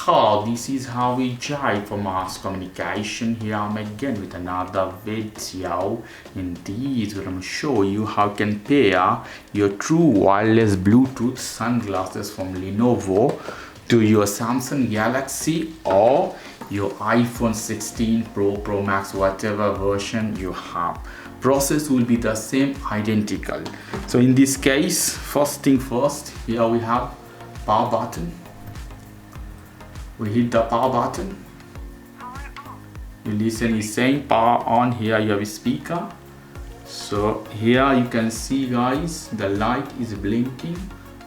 this is how we jive for mass communication. Here I'm again with another video. In this I'm going to show you how you can pair your true wireless Bluetooth sunglasses from Lenovo to your Samsung Galaxy or your iPhone 16 Pro Max, whatever version you have. Process will be the same, identical. So in this case, first thing first, here we have power button. We hit the power button. You listen, it's saying power on. Here you have a speaker. So here you can see, guys, the light is blinking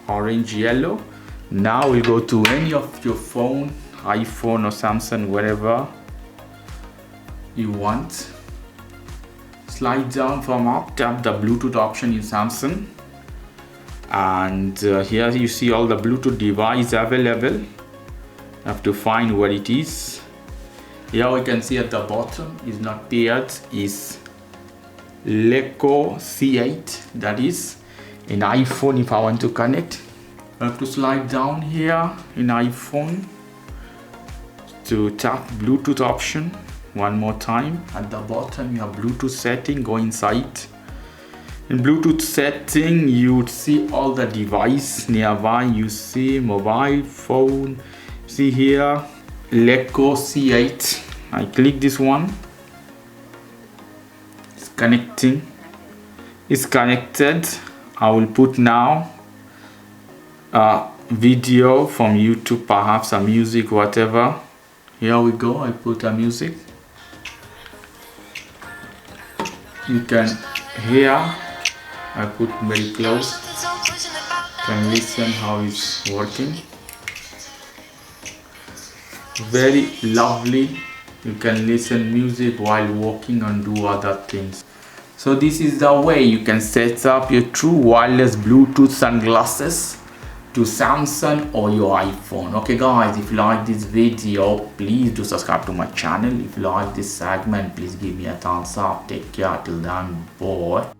orange, yellow. Now we go to any of your phone, iPhone or Samsung, wherever you want. Slide down from up, tap the Bluetooth option in Samsung, and here you see all the Bluetooth device available. You have to find where it is. Here we can see at the bottom is not paired, is Lecoo C8, that is in iPhone. If I want to connect, I have to slide down here in iPhone to tap Bluetooth option. One more time. At the bottom you have Bluetooth setting. Go inside. In Bluetooth setting you would see all the device nearby. You see mobile phone. See here Lecoo C8. I click this one. It's connecting. It's connected. I will put now a video from YouTube, perhaps a music, whatever. Here we go. I put a music. You can hear, I put very close. You can listen how it's working. Very lovely. You can listen music while walking and do other things. So this is the way you can set up your true wireless Bluetooth sunglasses to Samsung or your iPhone. Okay guys, if you like this video, please do subscribe to my channel. If you like this segment, please give me a thumbs up. Take care till then, bye.